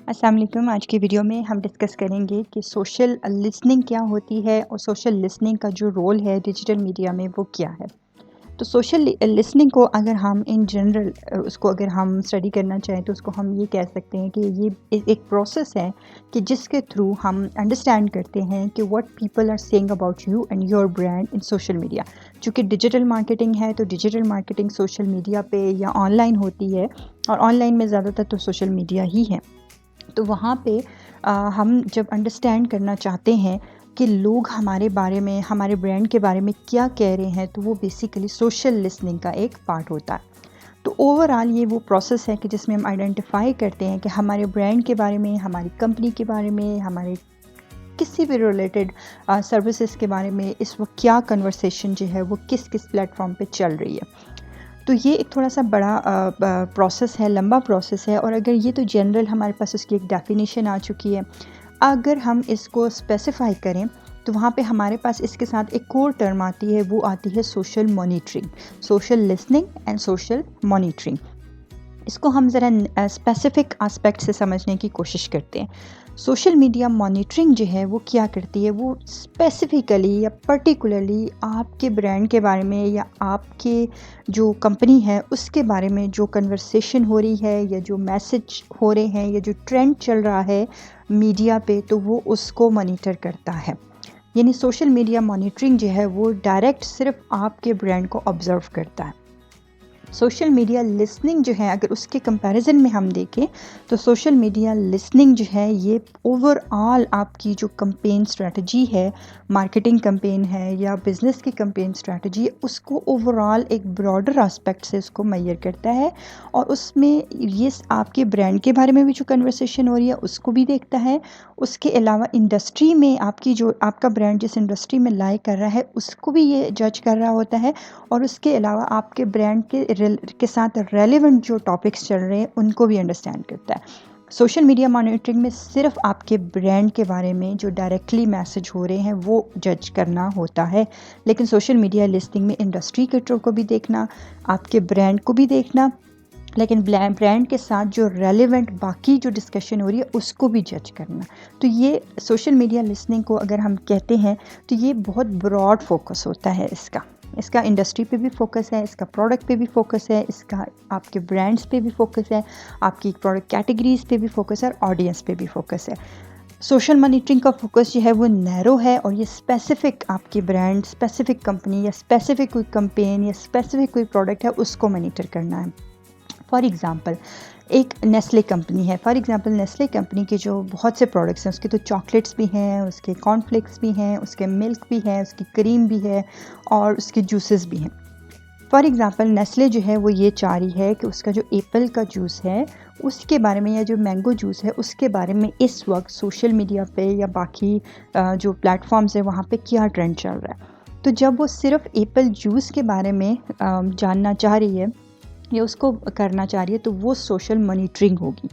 अस्सलाम वालेकुम। आज की वीडियो में हम डिस्कस करेंगे कि सोशल लिसनिंग क्या होती है और सोशल लिसनिंग का जो रोल है डिजिटल मीडिया में वो क्या है। तो सोशल लिसनिंग को अगर हम इन जनरल उसको अगर हम स्टडी करना चाहें तो उसको हम ये कह सकते हैं कि ये एक प्रोसेस है कि जिसके थ्रू हम अंडरस्टैंड करते हैं कि what people are saying about you and your brand in social media. चूँकि डिजिटल मार्केटिंग है तो डिजिटल मार्केटिंग सोशल मीडिया पे या ऑनलाइन होती है और ऑनलाइन में ज़्यादातर तो सोशल मीडिया ही है। तो वहाँ पे हम जब अंडरस्टैंड करना चाहते हैं कि लोग हमारे बारे में, हमारे ब्रांड के बारे में क्या कह रहे हैं, तो वो बेसिकली सोशल लिसनिंग का एक पार्ट होता है। तो ओवरऑल ये वो प्रोसेस है कि जिसमें हम आइडेंटिफाई करते हैं कि हमारे ब्रांड के बारे में, हमारी कंपनी के बारे में, हमारे किसी भी रिलेटेड सर्विसेज के बारे में इस वक्त क्या कन्वर्सेशन जो है वो किस किस प्लेटफॉर्म पे चल रही है। तो ये एक थोड़ा-सा बड़ा प्रोसेस है, लंबा प्रोसेस है और अगर ये तो जनरल हमारे पास उसकी एक डेफ़िनेशन आ चुकी है। अगर हम इसको स्पेसिफ़ाई करें, तो वहाँ पे हमारे पास इसके साथ एक और टर्म आती है, वो आती है social monitoring, social listening and social monitoring. इसको हम ज़रा स्पेसिफ़िक एस्पेक्ट से समझने की कोशिश करते हैं। सोशल मीडिया मॉनिटरिंग जो है वो क्या करती है, वो स्पेसिफ़िकली या पर्टिकुलरली आपके ब्रांड के बारे में या आपके जो कंपनी है उसके बारे में जो कन्वर्सेशन हो रही है या जो मैसेज हो रहे हैं या जो ट्रेंड चल रहा है मीडिया पे, तो वो उसको मॉनिटर करता है। यानी सोशल मीडिया मॉनिटरिंग जो है वो डायरेक्ट सिर्फ़ आपके ब्रांड को ऑब्ज़र्व करता है। सोशल मीडिया लिसनिंग जो है अगर उसके कंपैरिजन में हम देखें तो सोशल मीडिया लिसनिंग जो है ये ओवरऑल आपकी जो कैंपेन स्ट्रेटजी है, मार्केटिंग कैंपेन है या बिजनेस की कैंपेन स्ट्रेटजी है, उसको ओवरऑल एक ब्रॉडर एस्पेक्ट से उसको मेजर करता है और उसमें ये आपके ब्रांड के बारे में भी जो कन्वर्सेशन हो रही है उसको भी देखता है। उसके अलावा इंडस्ट्री में आपकी जो आपका ब्रांड जिस इंडस्ट्री में लाई कर रहा है उसको भी ये जज कर रहा होता है और उसके अलावा आपके ब्रांड के साथ रेलेवेंट जो टॉपिक्स चल रहे हैं उनको भी अंडरस्टैंड करता है। सोशल मीडिया मॉनिटरिंग में सिर्फ आपके ब्रांड के बारे में जो डायरेक्टली मैसेज हो रहे हैं वो जज करना होता है, लेकिन सोशल मीडिया लिस्टिंग में इंडस्ट्री के ट्रो को भी देखना, आपके ब्रांड को भी देखना, लेकिन ब्रांड के साथ जो रेलेवेंट बाकी जो डिस्कशन हो रही है उसको भी जज करना। तो ये सोशल मीडिया लिसनिंग को अगर हम कहते हैं तो ये बहुत ब्रॉड फोकस होता है इसका इंडस्ट्री पे भी फोकस है, इसका प्रोडक्ट पे भी फोकस है, इसका आपके ब्रांड्स पे भी फोकस है, आपकी प्रोडक्ट कैटेगरीज पे भी फोकस है और ऑडियंस पे भी फोकस है। सोशल मॉनिटरिंग का फोकस जो है वो नैरो है और ये स्पेसिफिक आपकी ब्रांड, स्पेसिफिक कंपनी या स्पेसिफिक कोई कैंपेन या स्पेसिफिक कोई प्रोडक्ट है उसको मॉनिटर करना है। फॉर एग्ज़ाम्पल एक नेस्ले कंपनी है, फॉर एग्ज़ाम्पल नेस्ले कंपनी के जो बहुत से प्रोडक्ट्स हैं उसके तो चॉकलेट्स भी हैं, उसके कॉर्नफ्लेक्स भी हैं, उसके मिल्क भी है, उसकी क्रीम भी है और उसके जूसेस भी हैं। फॉर एग्ज़ाम्पल नेस्ले जो है वो ये चाह रही है कि उसका जो एप्पल का जूस है उसके बारे में या जो मैंगो जूस है उसके बारे में इस वक्त सोशल मीडिया पे या बाकी जो प्लेटफॉर्म्स है वहाँ पे क्या ट्रेंड चल रहा है। तो जब वो सिर्फ एप्पल जूस के बारे में जानना चाह रही है या उसको करना चाह रही है तो वो सोशल मॉनिटरिंग होगी।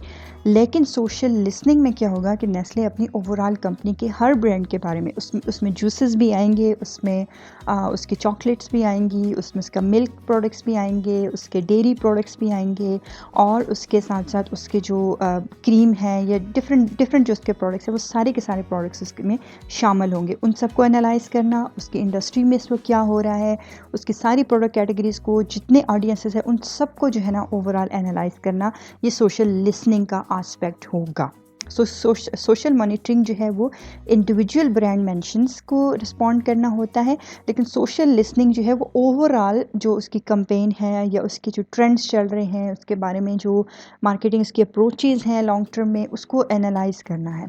लेकिन सोशल लिसनिंग में क्या होगा कि नेस्ले अपनी ओवरऑल कंपनी के हर ब्रांड के बारे में उसमें जूसेस भी आएंगे, उसमें उसकी चॉकलेट्स भी आएंगी, उसमें उसका मिल्क प्रोडक्ट्स भी आएंगे, उसके डेयरी प्रोडक्ट्स भी आएंगे और उसके साथ साथ उसके जो क्रीम है या डिफरेंट डिफरेंट जो उसके प्रोडक्ट्स हैं वो सारे के सारे प्रोडक्ट्स उसमें शामिल होंगे। उन सबको एनालाइज करना, उसकी इंडस्ट्री में इस वक्त क्या हो रहा है, उसकी सारी प्रोडक्ट कैटेगरीज़ को जितने ऑडियंसेस हैं उन सबको जो है ना ओवरऑल एनालाइज करना, ये सोशल लिसनिंग का एस्पेक्ट होगा। सोशल मॉनिटरिंग जो है वो इंडिविजुअल ब्रांड मेंशंस को रिस्पॉन्ड करना होता है, लेकिन सोशल लिसनिंग जो है वो ओवरऑल जो उसकी कैंपेन है या उसके जो ट्रेंड्स चल रहे हैं उसके बारे में जो मार्केटिंग उसकी अप्रोचेज़ हैं लॉन्ग टर्म में उसको एनालाइज करना है।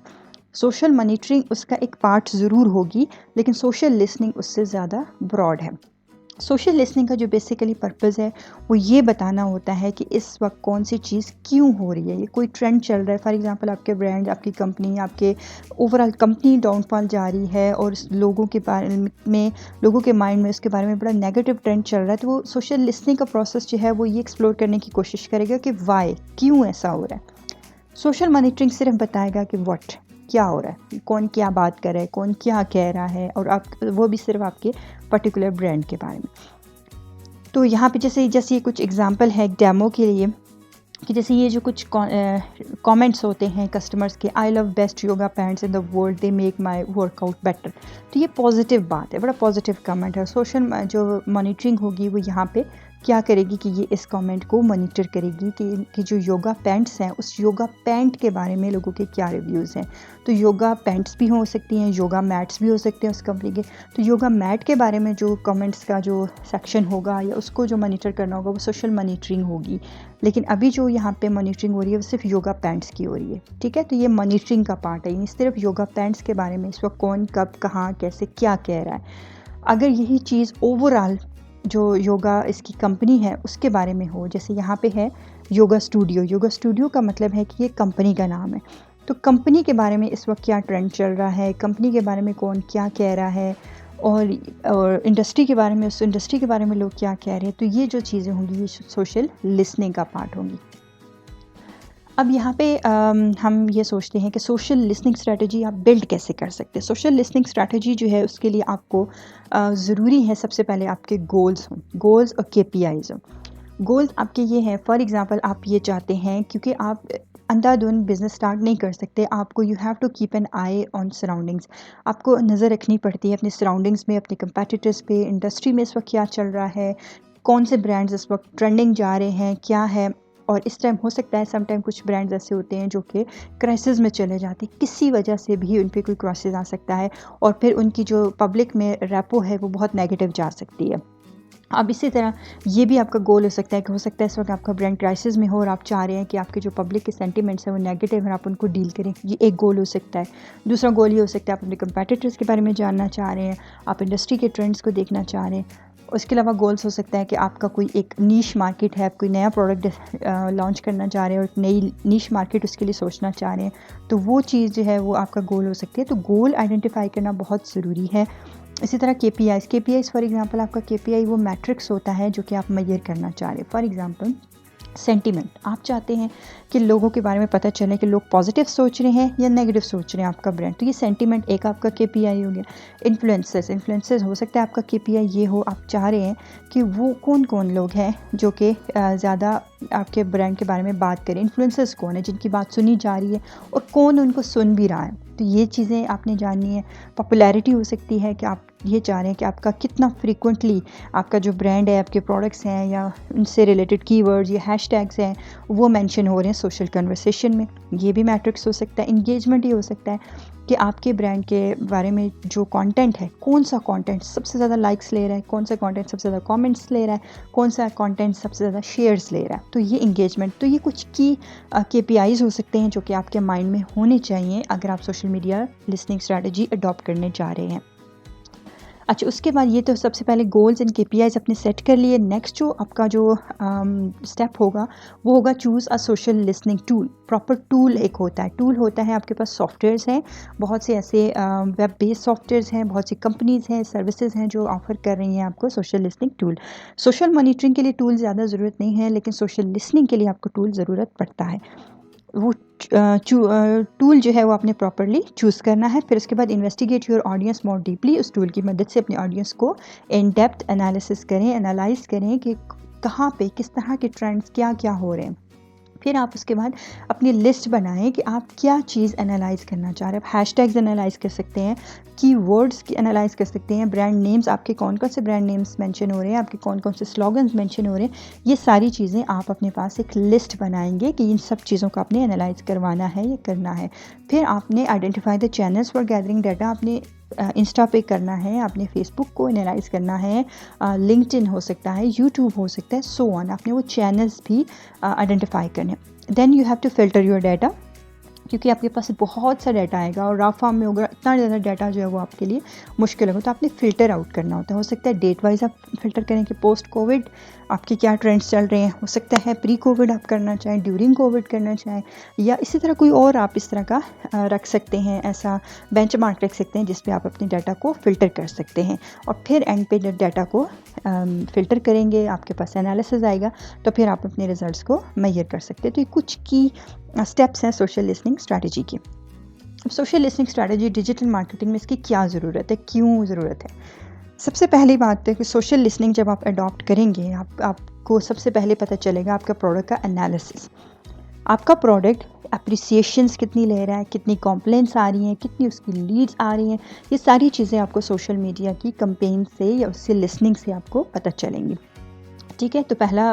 सोशल मॉनिटरिंग उसका एक पार्ट ज़रूर होगी, लेकिन सोशल लिसनिंग उससे ज़्यादा ब्रॉड है। सोशल लिसनिंग का जो बेसिकली पर्पज़ है वो ये बताना होता है कि इस वक्त कौन सी चीज़ क्यों हो रही है, ये कोई ट्रेंड चल रहा है। फॉर एग्जांपल आपके ब्रांड, आपकी कंपनी, आपके ओवरऑल कंपनी डाउनफॉल जा रही है और लोगों के बारे में, लोगों के माइंड में उसके बारे में बड़ा नेगेटिव ट्रेंड चल रहा है, तो वो सोशल लिसनिंग का प्रोसेस जो है वो ये एक्सप्लोर करने की कोशिश करेगा कि वाई, क्यों ऐसा हो रहा है। सोशल मॉनिटरिंग सिर्फ बताएगा कि व्हाट, क्या हो रहा है, कौन क्या बात कर रहा है, कौन क्या कह रहा है और आप वो भी सिर्फ आपके पर्टिकुलर ब्रांड के बारे में। तो यहाँ पे जैसे जैसे ये कुछ एग्जांपल है एक डेमो के लिए। कि जैसे ये जो कुछ कमेंट्स होते हैं कस्टमर्स के, I love best yoga pants in the world, they make my workout better. तो ये पॉजिटिव बात है, बड़ा पॉजिटिव कमेंट है। सोशल जो मॉनिटरिंग होगी वो यहाँ पे क्या करेगी कि ये इस कमेंट को मॉनिटर करेगी कि जो योगा पैंट्स हैं उस योगा पैंट के बारे में लोगों के क्या रिव्यूज़ हैं। तो योगा पैंट्स भी हो सकती हैं, योगा मैट्स भी हो सकते हैं उस कंपनी के। तो योगा मैट के बारे में जो कमेंट्स का जो सेक्शन होगा या उसको जो मॉनिटर करना होगा वो सोशल मॉनिटरिंग होगी। लेकिन अभी जो यहाँ पे मॉनिटरिंग हो रही है वो सिर्फ योगा पैंट्स की हो रही है, ठीक है। तो ये मॉनिटरिंग का पार्ट है, यानी सिर्फ योगा पैंट्स के बारे में इस वक्त कौन कब कहाँ कैसे क्या कह रहा है। अगर यही चीज़ ओवरऑल जो योगा इसकी कंपनी है उसके बारे में हो, जैसे यहाँ पे है योगा स्टूडियो। योगा स्टूडियो का मतलब है कि ये कंपनी का नाम है। तो कंपनी के बारे में इस वक्त क्या ट्रेंड चल रहा है, कंपनी के बारे में कौन क्या कह रहा है, और इंडस्ट्री के बारे में, उस इंडस्ट्री के बारे में लोग क्या कह रहे हैं। तो ये जो चीज़ें होंगी ये सोशल लिसनिंग का पार्ट होंगी। अब यहाँ पे हम ये सोचते हैं कि सोशल लिसनिंग स्ट्रैटेजी आप बिल्ड कैसे कर सकते हैं। सोशल लिसनिंग स्ट्रैटेजी जो है उसके लिए आपको ज़रूरी है सबसे पहले आपके गोल्स हों, गोल्स और KPIs हों। गोल्स आपके ये हैं, फॉर एग्ज़ाम्पल आप ये चाहते हैं, क्योंकि आप अंधाधुंध बिज़नेस स्टार्ट नहीं कर सकते, आपको you have to keep an eye on surroundings. आपको नज़र रखनी पड़ती है अपने सराउंडिंग्स में, अपने कंपेटिटर्स पे, इंडस्ट्री में इस वक्त क्या चल रहा है, कौन से ब्रांड्स इस वक्त ट्रेंडिंग जा रहे हैं, क्या है। और इस टाइम हो सकता है सम टाइम कुछ ब्रांड्स ऐसे होते हैं जो कि क्राइसिस में चले जाते हैं, किसी वजह से भी उन पे कोई क्राइसिस आ सकता है और फिर उनकी जो पब्लिक में रेपो है वो बहुत नेगेटिव जा सकती है। अब इसी तरह ये भी आपका गोल हो सकता है कि हो सकता है इस वक्त आपका ब्रांड क्राइसिस में हो और आप चाह रहे हैं कि आपके जो पब्लिक के सेंटिमेंट्स हैं वो नेगेटिव हैं और आप उनको डील करें, ये एक गोल हो सकता है। दूसरा गोल ये हो सकता है आप अपने कंपेटिटर्स के बारे में जानना चाह रहे हैं, आप इंडस्ट्री के ट्रेंड्स को देखना चाह रहे हैं। उसके अलावा गोल्स हो सकता है कि आपका कोई एक नीश मार्केट है, आप कोई नया प्रोडक्ट लॉन्च करना चाह रहे हैं और एक नई नीश मार्केट उसके लिए सोचना चाह रहे हैं, तो वो चीज़ जो है वो आपका गोल हो सकती है। तो गोल आइडेंटिफाई करना बहुत ज़रूरी है। इसी तरह KPIs फॉर एग्जांपल आपका KPI वो मैट्रिक्स होता है जो कि आप मेजर करना चाह रहे हैं। फॉर एग्जांपल सेंटिमेंट, आप चाहते हैं कि लोगों के बारे में पता चले कि लोग पॉजिटिव सोच रहे हैं या नेगेटिव सोच रहे हैं आपका ब्रांड, तो ये सेंटिमेंट एक आपका KPI हो गया। इन्फ्लुएंसर्स हो सकता है आपका KPI ये हो, आप चाह रहे हैं कि वो कौन कौन लोग हैं जो कि ज़्यादा आपके ब्रांड के बारे में बात करें, इन्फ्लुएंसर्स कौन है जिनकी बात सुनी जा रही है और कौन उनको सुन भी रहा है। तो ये चीज़ें आपने जाननी है। पॉपुलैरिटी हो सकती है कि आप ये चाह रहे हैं कि आपका कितना फ्रीक्वेंटली आपका जो ब्रांड है, आपके प्रोडक्ट्स हैं या उनसे रिलेटेड कीवर्ड्स या हैशटैग्स हैं वो मेंशन हो रहे हैं सोशल कन्वर्सेशन में, ये भी मैट्रिक्स हो सकता है। इंगेजमेंट ये हो सकता है कि आपके ब्रांड के बारे में जो कंटेंट है, कौन सा कंटेंट सबसे ज़्यादा लाइक्स ले रहा है, कौन सा कंटेंट सबसे ज़्यादा कमेंट्स ले रहा है, कौन सा कंटेंट सबसे ज़्यादा शेयर्स ले रहा है। तो ये इंगेजमेंट, तो ये कुछ की KPIs हो सकते हैं जो कि आपके माइंड में होने चाहिए अगर आप social media listening strategy adopt करने जा रहे हैं। अच्छा, उसके बाद ये तो सबसे पहले गोल्स एंड KPIs अपने सेट कर लिए। नेक्स्ट जो आपका जो स्टेप होगा वो होगा choose a social listening tool. Proper tool एक होता है, टूल होता है आपके पास सॉफ्टवेयर्स हैं, बहुत से ऐसे वेब बेस्ड सॉफ्टवेयर्स हैं, बहुत सी कंपनीज़ हैं, सर्विसेज हैं जो ऑफ़र कर रही हैं आपको social listening tool. Social monitoring के लिए टूल ज़्यादा ज़रूरत नहीं है, लेकिन सोशल लिसनिंग के लिए आपको टूल ज़रूरत पड़ता है। वो टूल जो है वो आपने प्रॉपरली चूज़ करना है। फिर उसके बाद investigate your audience more deeply, उस टूल की मदद से अपने ऑडियंस को इन डेप्थ एनालिसिस करें, एनालाइज करें कि कहाँ पे किस तरह के ट्रेंड्स क्या क्या हो रहे हैं। फिर आप उसके बाद अपनी लिस्ट बनाएं कि आप क्या चीज़ एनालाइज करना चाह रहे हैं। आप हैशटैग्स एनालाइज कर सकते हैं, कीवर्ड्स की एनालाइज कर सकते हैं, ब्रांड नेम्स, आपके कौन कौन से ब्रांड नेम्स मेंशन हो रहे हैं, आपके कौन कौन से स्लोगन्स मेंशन हो रहे हैं। ये सारी चीज़ें आप अपने पास एक लिस्ट बनाएंगे कि इन सब चीज़ों को आपने एनालाइज करवाना है या करना है। फिर आपने identify the channels for gathering data, आपने इंस्टा पे करना है, आपने फेसबुक को एनालाइज करना है, लिंक्डइन हो सकता है, यूट्यूब हो सकता है, सो ऑन। आपने वो चैनल्स भी आइडेंटिफाई करने। Then you have to filter your data, क्योंकि आपके पास बहुत सा डाटा आएगा और रॉ फॉर्म में होगा, इतना ज़्यादा डाटा जो है वो आपके लिए मुश्किल होगा। तो आपने फ़िल्टर आउट करना होता है। हो सकता है डेट वाइज आप फ़िल्टर करें कि पोस्ट कोविड आपके क्या ट्रेंड्स चल रहे हैं, हो सकता है प्री कोविड आप करना चाहें, ड्यूरिंग कोविड करना चाहें, या इसी तरह कोई और आप इस तरह का रख सकते हैं, ऐसा बेंचमार्क रख सकते हैं जिस पे आप अपने डाटा को फ़िल्टर कर सकते हैं। और फिर एंड पे जब डाटा को फ़िल्टर करेंगे, आपके पास एनालिसिस आएगा, तो फिर आप अपने रिजल्ट्स को मेजर कर सकते हैं। तो ये कुछ की स्टेप्स हैं सोशल लिसनिंग स्ट्रैटेजी की। अब social listening strategy digital marketing में इसकी क्या ज़रूरत है, क्यों ज़रूरत है? सबसे पहली बात है कि सोशल लिसनिंग जब आप अडॉप्ट करेंगे, आपको सबसे पहले पता चलेगा आपका प्रोडक्ट का एनालिसिस। आपका प्रोडक्ट अप्रिसिएशंस कितनी ले रहा है, कितनी कंप्लेंट्स आ रही हैं, कितनी उसकी लीड्स आ रही हैं, ये सारी चीज़ें आपको सोशल मीडिया की कैंपेन से या उससे लिसनिंग से आपको पता चलेंगी। ठीक है, तो पहला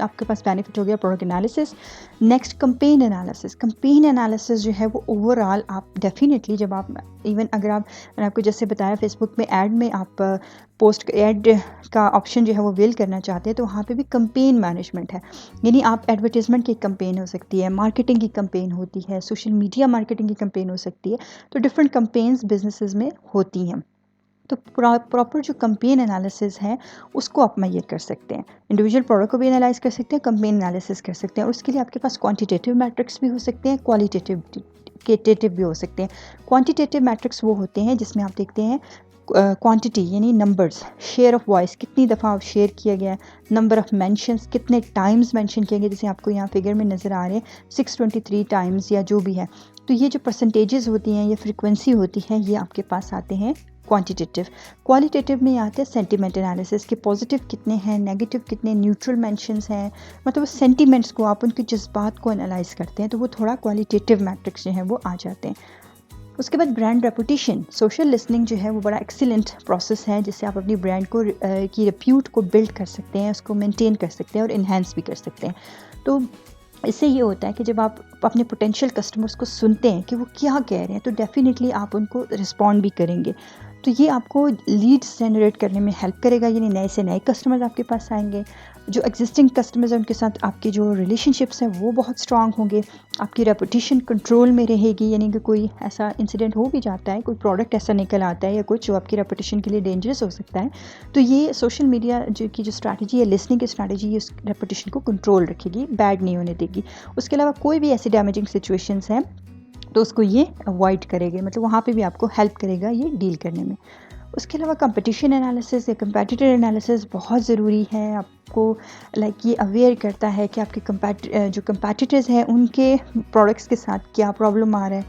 आपके पास बेनिफिट हो गया product analysis. Next campaign analysis. Campaign analysis जो है वो ओवरऑल आप डेफिनेटली जब आप इवन अगर आप, मैंने आपको जैसे बताया फेसबुक में ऐड में आप पोस्ट ऐड का ऑप्शन जो है वो वेल करना चाहते हैं, तो वहाँ पे भी कंपेन मैनेजमेंट है। यानी आप एडवर्टीजमेंट की कंपेन हो सकती है, मार्केटिंग की कंपेन होती है, सोशल मीडिया मार्केटिंग की कंपेन हो सकती है, तो डिफरेंट कंपेन्स बिजनेसेस में होती हैं। तो प्रॉपर जो कंपेन एनालिसिस है उसको आप मेजर कर सकते हैं। इंडिविजुअल प्रोडक्ट को भी एनालाइज कर सकते हैं, कंपेन एनालिसिस कर सकते हैं, और उसके लिए आपके पास क्वांटिटेटिव मैट्रिक्स भी हो सकते हैं, क्वालिटेटिव भी हो सकते हैं। क्वांटिटेटिव मैट्रिक्स वो होते हैं जिसमें आप देखते हैं क्वांटिटी यानी नंबर्स, शेयर ऑफ वॉइस कितनी दफ़ा आप शेयर किया गया है, नंबर ऑफ मेंशंस कितने टाइम्स मेंशन किए गए, जैसे आपको यहाँ फिगर में नज़र आ रहे हैं 623 टाइम्स या जो भी है। तो ये जो परसेंटेजेस होती हैं, ये फ्रीक्वेंसी होती है, ये आपके पास आते हैं क्वांटिटेटिव। क्वालिटेटिव में आते हैं सेंटिमेंट एनालिसिस के, पॉजिटिव कितने हैं, नेगेटिव कितने, न्यूट्रल मेंशंस हैं, मतलब सेंटिमेंट्स को आप उनके जज्बात को एनालाइज करते हैं, तो वो थोड़ा क्वालिटेटिव मैट्रिक्स जो हैं वो आ जाते हैं। उसके बाद ब्रांड रेपुटेशन। सोशल लिसनिंग जो है वो बड़ा एक्सीलेंट प्रोसेस है जिससे आप अपनी ब्रांड को की रिप्यूट को बिल्ड कर सकते हैं, उसको मेंटेन कर सकते हैं और इन्हेंस भी कर सकते हैं। तो इससे ये होता है कि जब आप अपने पोटेंशियल कस्टमर्स को सुनते हैं कि वो क्या कह रहे हैं, तो डेफिनेटली आप उनको रिस्पॉन्ड भी करेंगे। तो ये आपको लीड्स जनरेट करने में हेल्प करेगा, यानी नए से नए कस्टमर्स आपके पास आएंगे। जो एग्जिस्टिंग कस्टमर्स हैं उनके साथ आपके जो रिलेशनशिप्स हैं वो बहुत स्ट्रांग होंगे, आपकी रेपुटेशन कंट्रोल में रहेगी, यानी कि कोई ऐसा इंसिडेंट हो भी जाता है, कोई प्रोडक्ट ऐसा निकल आता है या कुछ जो आपकी रेपुटेशन के लिए डेंजरस हो सकता है, तो ये सोशल मीडिया की जो स्ट्रैटेजी है, लिसनिंग की स्ट्रैटेजी, ये उस रेपुटेशन को कंट्रोल रखेगी, बैड नहीं होने देगी। उसके अलावा कोई भी ऐसी डैमेजिंग सिचुएशंस हैं तो उसको ये अवॉइड करेगा, मतलब वहाँ पे भी आपको हेल्प करेगा ये डील करने में। उसके अलावा कंपटीशन एनालिसिस या कंपेटिटर एनालिसिस बहुत ज़रूरी है। आपको ये अवेयर करता है कि आपके जो कंपेटिटर्स हैं उनके प्रोडक्ट्स के साथ क्या प्रॉब्लम आ रहा है,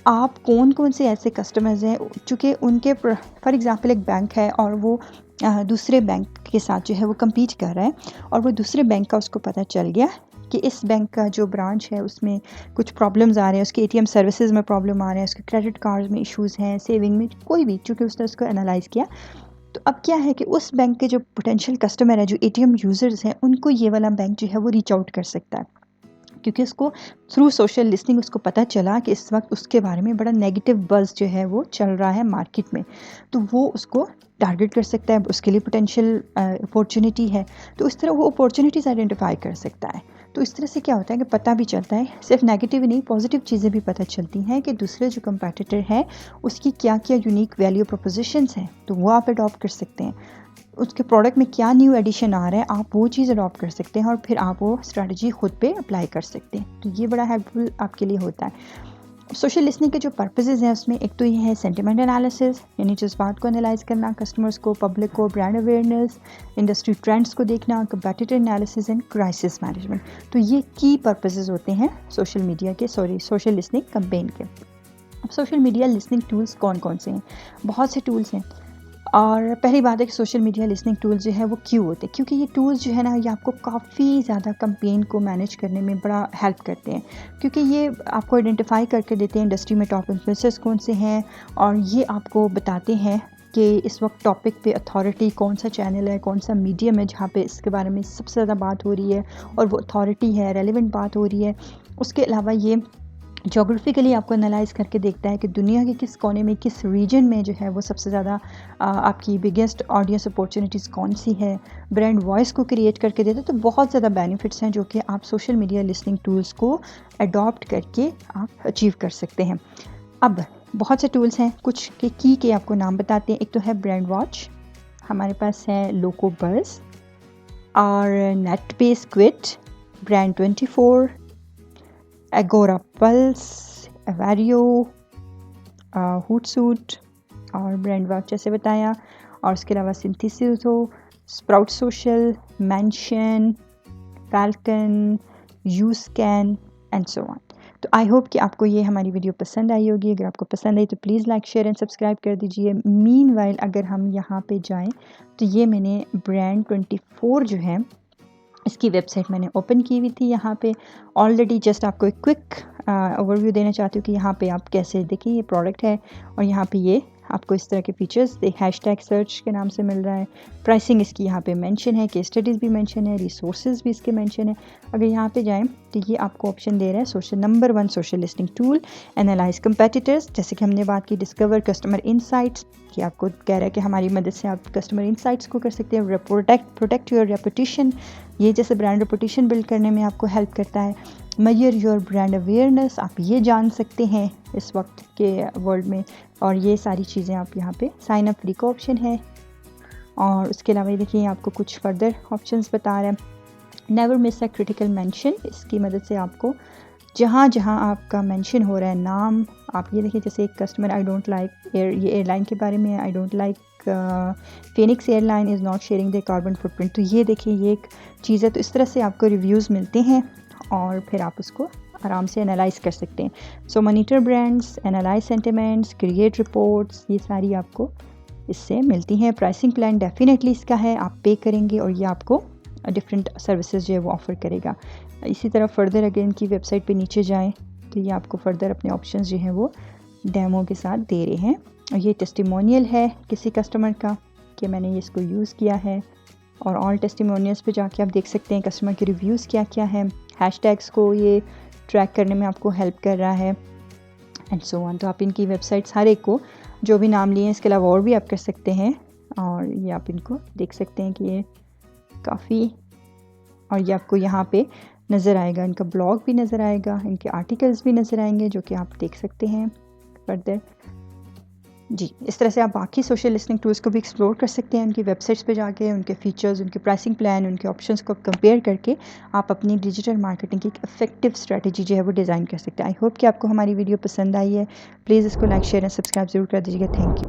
आप कौन कौन से ऐसे कस्टमर्स हैं, चूँकि उनके फॉर एग्ज़ाम्पल एक बैंक है और वो दूसरे बैंक के साथ जो है वो कम्पीट कर रहा है, और वो दूसरे बैंक का उसको पता चल गया कि इस बैंक का जो ब्रांच है उसमें कुछ प्रॉब्लम्स आ रहे हैं, उसके एटीएम सर्विसेज में प्रॉब्लम आ रहे हैं, उसके क्रेडिट कार्ड में इश्यूज़ हैं, सेविंग में, कोई भी, चूँकि उसने उसको एनालाइज़ किया। तो अब क्या है कि उस बैंक के जो पोटेंशियल कस्टमर है, जो एटीएम यूज़र्स हैं, उनको ये वाला बैंक जो है वो रीच आउट कर सकता है, क्योंकि उसको थ्रू सोशल लिसनिंग उसको पता चला कि इस वक्त उसके बारे में बड़ा नेगेटिव बज़ जो है वो चल रहा है मार्केट में, तो वो उसको टारगेट कर सकता है, उसके लिए पोटेंशियल अपॉर्चुनिटी है, तो इस तरह वो अपॉर्चुनिटीज़ आइडेंटिफाई कर सकता है। तो इस तरह से क्या होता है कि पता भी चलता है, सिर्फ नेगेटिव ही नहीं, पॉजिटिव चीज़ें भी पता चलती हैं कि दूसरे जो कंपैटिटर है उसकी क्या क्या यूनिक वैल्यू प्रोपोजिशंस हैं, तो वो आप अडॉप्ट कर सकते हैं। उसके प्रोडक्ट में क्या न्यू एडिशन आ रहा है, आप वो चीज़ अडॉप्ट कर सकते हैं और फिर आप वो स्ट्रेटजी खुद पे अप्लाई कर सकते हैं। तो ये बड़ा हेल्पफुल आपके लिए होता है। सोशल लिसनिंग के जो पर्पसेस हैं उसमें एक तो ये है सेंटिमेंट एनालिसिस, यानी जज्बात को एनालाइज करना, कस्टमर्स को, पब्लिक को, ब्रांड अवेयरनेस, इंडस्ट्री ट्रेंड्स को देखना, competitor analysis and crisis management. तो ये की पर्पसेस होते हैं सोशल लिसनिंग कैंपेन के। अब सोशल मीडिया लिसनिंग टूल्स कौन कौन से हैं? बहुत से टूल्स हैं। और पहली बात है कि सोशल मीडिया लिसनिंग टूल्स जो है वो क्यों होते हैं, क्योंकि ये टूल्स जो है ना, ये आपको काफ़ी ज़्यादा कैंपेन को मैनेज करने में बड़ा हेल्प करते हैं, क्योंकि ये आपको आइडेंटिफाई करके देते हैं इंडस्ट्री में टॉप इन्फ्लुएंसर्स कौन से हैं, और ये आपको बताते हैं कि इस वक्त टॉपिक पे अथॉरिटी कौन सा चैनल है, कौन सा मीडियम है जहाँ पे इसके बारे में सबसे ज़्यादा बात हो रही है और वो अथॉरिटी है, रेलिवेंट बात हो रही है। उसके अलावा ये जोग्राफिकली आपको एनालाइज करके देखता है कि दुनिया के किस कोने में, किस रीजन में जो है वो सबसे ज़्यादा आपकी बिगेस्ट ऑडियंस अपॉर्चुनिटीज़ कौन सी है, ब्रांड वॉइस को क्रिएट करके देता है। तो बहुत ज़्यादा बेनिफिट्स हैं जो कि आप सोशल मीडिया लिसनिंग टूल्स को अडॉप्ट करके आप अचीव कर सकते हैं। अब बहुत से टूल्स हैं, कुछ के की के आपको नाम बताते हैं। एक तो है ब्रांड वॉच, हमारे पास है लोको बज़ और NetBase Quid, brand 24, Agorapulse, Awario, Hootsuite और ब्रांड वॉच जैसे बताया, और उसके अलावा सिंथेसिस हो, sprout social, mention, falcon, you scan and so on. तो आई होप कि आपको ये हमारी वीडियो पसंद आई होगी। अगर आपको पसंद आई तो please like, share and subscribe कर दीजिए। मीनवाइल अगर हम यहाँ पे जाएं तो ये मैंने ब्रांड 24 जो है इसकी वेबसाइट मैंने ओपन की हुई थी यहाँ पे ऑलरेडी। जस्ट आपको एक क्विक ओवरव्यू देना चाहती हूँ कि यहाँ पे आप कैसे देखें ये प्रोडक्ट है और यहाँ पे ये आपको इस तरह के फीचर्स एक हैशटैग सर्च के नाम से मिल रहा है। प्राइसिंग इसकी यहाँ पे मेंशन है, केस स्टडीज़ भी मेंशन है, रिसोर्सेज भी इसके मेंशन है। अगर यहाँ पे जाएं तो ये आपको ऑप्शन दे रहा है social number 1 social listing tool, analyse competitors, जैसे कि हमने बात की, डिस्कवर कस्टमर इनसाइट्स, कि आपको कह रहा है कि हमारी मदद से आप कस्टमर इनसाइट्स को कर सकते हैं। प्रोटेक्ट योर रेपुटेशन, ये जैसे ब्रांड रेपुटेशन बिल्ड करने में आपको हेल्प करता है। मेजर योर ब्रांड अवेयरनेस, आप ये जान सकते हैं इस वक्त के वर्ल्ड में, और ये सारी चीज़ें आप यहाँ पे साइन अप फ्री का ऑप्शन है। और उसके अलावा ये देखिए आपको कुछ फर्दर ऑप्शंस बता रहा है। Never miss a critical mention, इसकी मदद से आपको जहाँ जहाँ आपका मेंशन हो रहा है नाम, आप ये देखिए जैसे एक customer I don't like air, ये एयरलाइन के बारे में है, I don't like Phoenix airline is not sharing the carbon footprint. तो ये देखिए ये एक चीज़ है। तो इस तरह से आपको रिव्यूज़ मिलते हैं और फिर आप उसको आराम से एनालाइज कर सकते हैं। So monitor brands, analyse sentiments, create reports, ये सारी आपको इससे मिलती हैं। प्राइसिंग प्लान डेफिनेटली इसका है, आप पे करेंगे और ये आपको डिफरेंट सर्विसेज जो है वो ऑफ़र करेगा। इसी तरह फर्दर अगर इनकी वेबसाइट पे नीचे जाएं तो ये आपको फर्दर अपने ऑप्शंस जो हैं वो डेमो के साथ दे रहे हैं। और ये टेस्टिमोनियल है किसी कस्टमर का कि मैंने ये इसको यूज़ किया है, और ऑल टेस्टिमोनियल्स पे जाके आप देख सकते हैं कस्टमर के रिव्यूज़ क्या क्या है। हैशटैग्स को ये ट्रैक करने में आपको हेल्प कर रहा है एंड सो ऑन। तो आप इनकी वेबसाइट्स हर एक को जो भी नाम लिए हैं इसके अलावा और भी आप कर सकते हैं, और ये आप इनको देख सकते हैं कि ये काफ़ी, और ये आपको यहाँ पे नज़र आएगा, इनका ब्लॉग भी नज़र आएगा, इनके आर्टिकल्स भी नज़र आएंगे जो कि आप देख सकते हैं फर्दर। जी, इस तरह से आप बाकी सोशल लिसनिंग टूल्स को भी एक्सप्लोर कर सकते हैं। उनकी वेबसाइट्स पे जाके उनके फीचर्स, उनके प्राइसिंग प्लान, उनके ऑप्शंस को कंपेयर करके आप अपनी डिजिटल मार्केटिंग की एक इफेक्टिव स्ट्रेटजी जो है वो डिज़ाइन कर सकते हैं। आई होप कि आपको हमारी वीडियो पसंद आई है। प्लीज़ इसको लाइक, शेयर एंड सब्सक्राइब ज़रूर कर दीजिएगा। Thank you.